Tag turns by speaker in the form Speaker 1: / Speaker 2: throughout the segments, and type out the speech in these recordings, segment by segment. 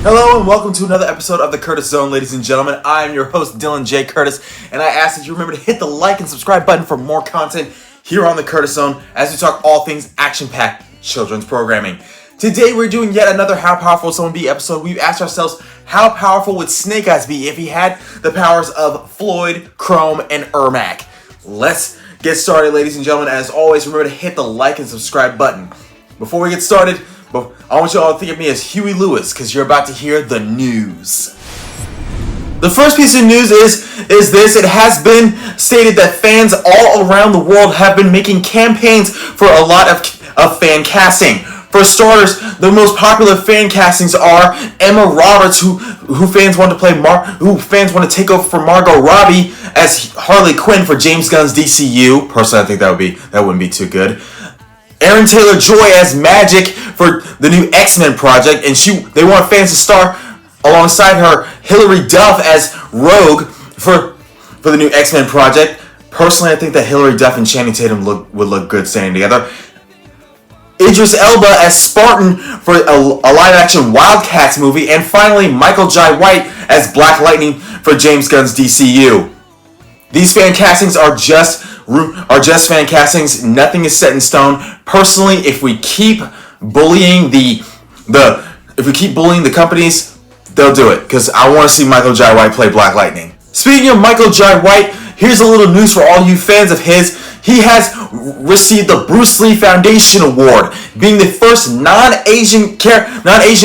Speaker 1: Hello and welcome to another episode of the Curtis Zone, ladies and gentlemen. I am your host, Dylan J. Curtis, and I ask that you remember to hit the like and subscribe button for more content here on the Curtis Zone as we talk all things action-packed children's programming. Today we're doing yet another How Powerful Would Someone Be episode. We've asked ourselves, how powerful would Snake Eyes be if he had the powers of Floyd, Khrome, and Ermac? Let's get started, ladies and gentlemen. As always, remember to hit the like and subscribe button. Before we get started, I want you all to think of me as Huey Lewis, because you're about to hear the news. The first piece of news is this. It has been stated that fans all around the world have been making campaigns for a lot of fan casting. For starters, the most popular fan castings are Emma Roberts, who fans want to play want to take over for Margot Robbie as Harley Quinn for James Gunn's DCU. Personally, I think that wouldn't be too good. Aaron Taylor-Joy as Magic for the new X-Men project, and they want fans to star alongside her. Hilary Duff as Rogue for the new X-Men project. Personally, I think that Hilary Duff and Channing Tatum would look good standing together. Idris Elba as Spartan for a live-action Wildcats movie, and finally Michael Jai White as Black Lightning for James Gunn's DCU. These fan castings are just fan castings. Nothing is set in stone. Personally, if we keep bullying the companies, they'll do it, because I want to see Michael Jai White play Black Lightning. Speaking of Michael Jai White, here's a little news for all you fans of his. He has received the Bruce Lee Foundation Award, being the first non-Asian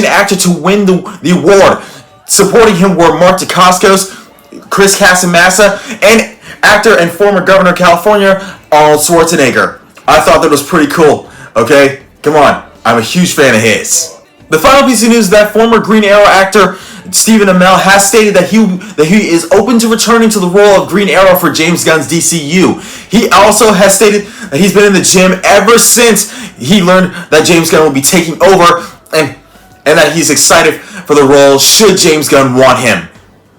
Speaker 1: actor to win the award. Supporting him were Mark Dacascos, Chris Casamassa, and actor and former governor of California, Arnold Schwarzenegger. I thought that was pretty cool, okay? Come on, I'm a huge fan of his. The final piece of news is that former Green Arrow actor Stephen Amell has stated that he is open to returning to the role of Green Arrow for James Gunn's DCU. He also has stated that he's been in the gym ever since he learned that James Gunn will be taking over, and that he's excited for the role should James Gunn want him.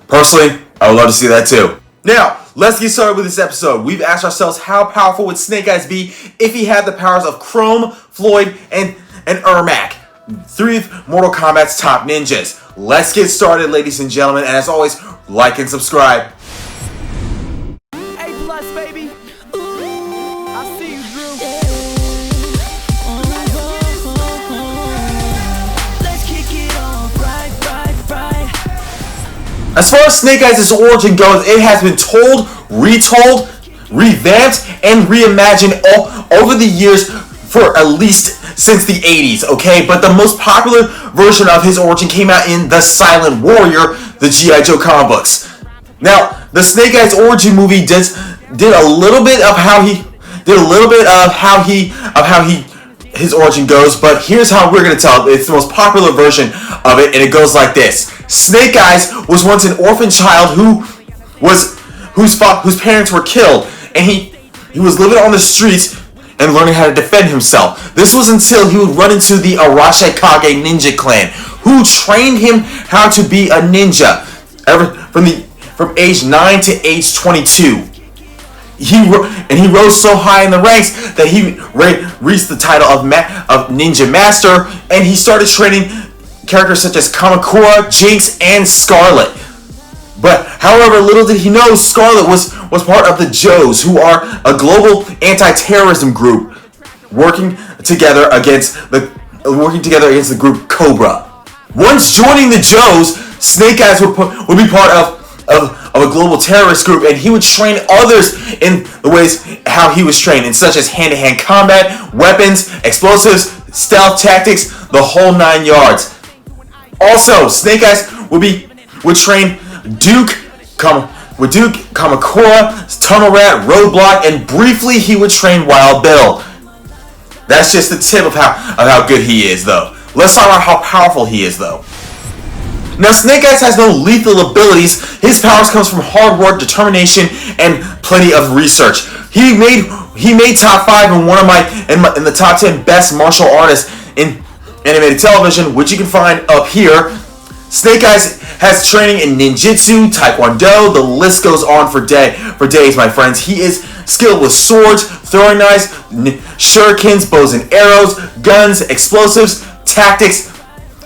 Speaker 1: Personally, I would love to see that too. Now, let's get started with this episode. We've asked ourselves, how powerful would Snake Eyes be if he had the powers of Khrome, Floyd, and Ermac, three of Mortal Kombat's top ninjas. Let's get started, ladies and gentlemen, and as always, like and subscribe.
Speaker 2: A+, baby. I see you, Drew. Let's kick it off, right.
Speaker 1: As far as Snake Eyes' origin goes, it has been told, retold, revamped, and reimagined over the years for at least since the 80s, okay? But the most popular version of his origin came out in The Silent Warrior, the G.I. Joe comic books. Now, the Snake Eyes origin movie did a little bit of his origin goes, but here's how we're gonna tell it. It's the most popular version of it, and it goes like this. Snake Eyes was once an orphan child whose parents were killed, and he was living on the streets and learning how to defend himself. This was until he would run into the Arashikage ninja clan, who trained him how to be a ninja from age 9 to age 22. He rose so high in the ranks that he reached the title of Ninja Master, and he started training characters such as Kamakura, Jinx, and Scarlet. But however, little did he know, Scarlet was part of the Joes, who are a global anti-terrorism group working together against the group Cobra. Once joining the Joes, Snake Eyes would be part of a global terrorist group, and he would train others in the ways how he was trained, such as hand-to-hand combat, weapons, explosives, stealth tactics, the whole 9 yards. Also, Snake Eyes would train Duke, Kamakura, Tunnel Rat, Roadblock, and briefly he would train Wild Bill. That's just the tip of how good he is, though. Let's talk about how powerful he is, though. Now, Snake Eyes has no lethal abilities. His powers comes from hard work, determination, and plenty of research. He made top 5 in the top 10 best martial artists in animated television, which you can find up here. Snake Eyes has training in ninjutsu, taekwondo, the list goes on for days, my friends. He is skilled with swords, throwing knives, shurikens, bows and arrows, guns, explosives, tactics,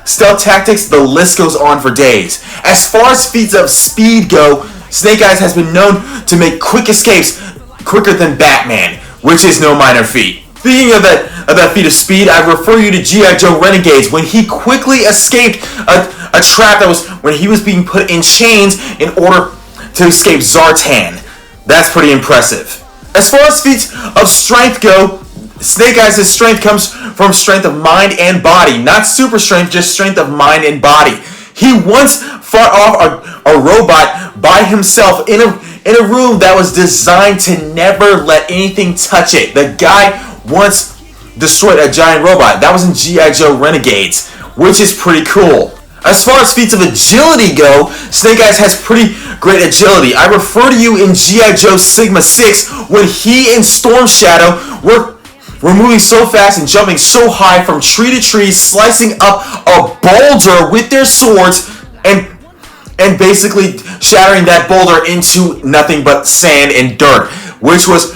Speaker 1: stealth tactics, the list goes on for days. As far as feats of speed go, Snake Eyes has been known to make quick escapes quicker than Batman, which is no minor feat. Speaking of that feat of speed, I refer you to G.I. Joe Renegades when he quickly escaped a trap that was when he was being put in chains in order to escape Zartan. That's pretty impressive. As far as feats of strength go, Snake Eyes' strength comes from strength of mind and body. Not super strength, just strength of mind and body. He once fought off a robot by himself in a room that was designed to never let anything touch it. The guy once destroyed a giant robot. That was in G.I. Joe Renegades, which is pretty cool. As far as feats of agility go, Snake Eyes has pretty great agility. I refer to you in G.I. Joe Sigma 6 when he and Storm Shadow were moving so fast and jumping so high from tree to tree, slicing up a boulder with their swords and basically shattering that boulder into nothing but sand and dirt, which was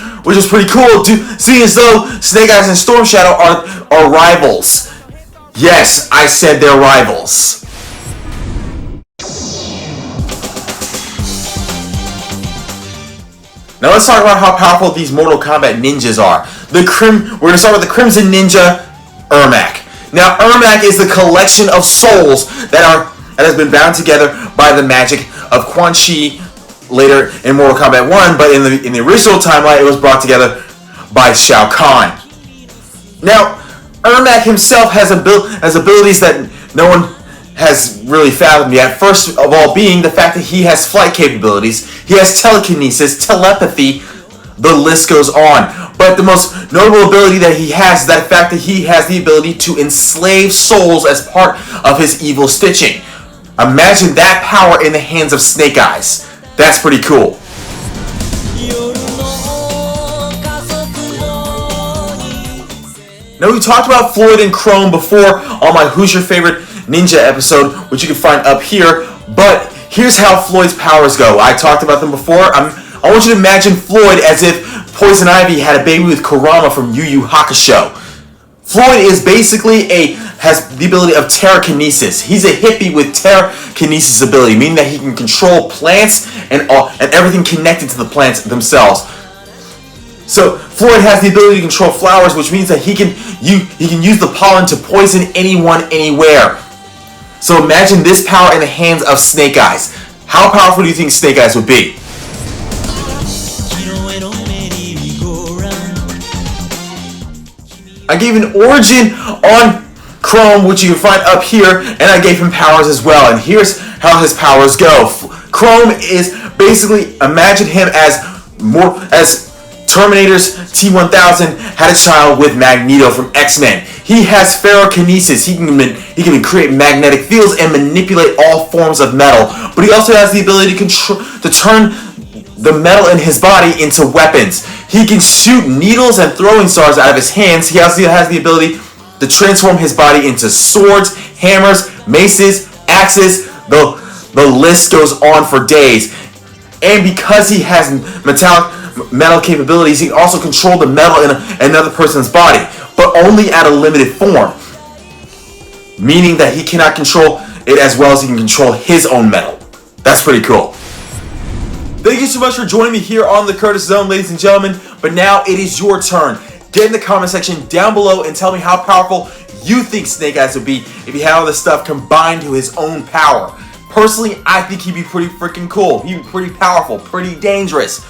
Speaker 1: pretty cool, seeing as though Snake Eyes and Storm Shadow are rivals. Yes, I said they're rivals. Now let's talk about how powerful these Mortal Kombat ninjas are. We're going to start with the Crimson Ninja, Ermac. Now, Ermac is the collection of souls that has been bound together by the magic of Quan Chi later in Mortal Kombat 1, but in the original timeline, it was brought together by Shao Kahn. Now, Ermac himself has abilities that no one has really fathomed yet. First of all being the fact that he has flight capabilities, he has telekinesis, telepathy, the list goes on. But the most notable ability that he has is that fact that he has the ability to enslave souls as part of his evil stitching. Imagine that power in the hands of Snake Eyes. That's pretty cool. Now, we talked about Floyd and Khrome before on my Who's Your Favorite Ninja episode, which you can find up here, but here's how Floyd's powers go. I talked about them before. I want you to imagine Floyd as if Poison Ivy had a baby with Kurama from Yu Yu Hakusho. Floyd is basically has the ability of telekinesis. He's a hippie with telekinesis ability, meaning that he can control plants and everything connected to the plants themselves. So Floyd has the ability to control flowers, which means that he can use the pollen to poison anyone, anywhere. So imagine this power in the hands of Snake Eyes. How powerful do you think Snake Eyes would be? I gave an origin on Khrome, which you can find up here, and I gave him powers as well. And here's how his powers go. Khrome is basically, imagine him as Terminator's T-1000 had a child with Magneto from X-Men. He has ferrokinesis. He can create magnetic fields and manipulate all forms of metal. But he also has the ability to turn the metal in his body into weapons. He can shoot needles and throwing stars out of his hands. He also has the ability to transform his body into swords, hammers, maces, axes. The list goes on for days. And because he has metal capabilities, he can also control the metal in another person's body, but only at a limited form. Meaning that he cannot control it as well as he can control his own metal. That's pretty cool. Thank you so much for joining me here on the Curtis Zone, ladies and gentlemen. But now it is your turn. Get in the comment section down below and tell me how powerful you think Snake Eyes would be if he had all this stuff combined to his own power. Personally, I think he'd be pretty freaking cool. He'd be pretty powerful, pretty dangerous.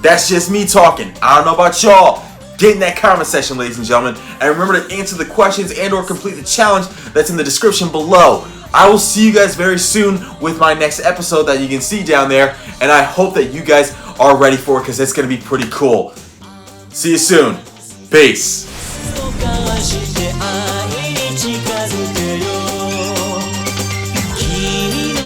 Speaker 1: That's just me talking. I don't know about y'all. Get in that comment section, ladies and gentlemen. And remember to answer the questions and or complete the challenge that's in the description below. I will see you guys very soon with my next episode that you can see down there. And I hope that you guys are ready for it because it's going to be pretty cool. See you soon. Peace.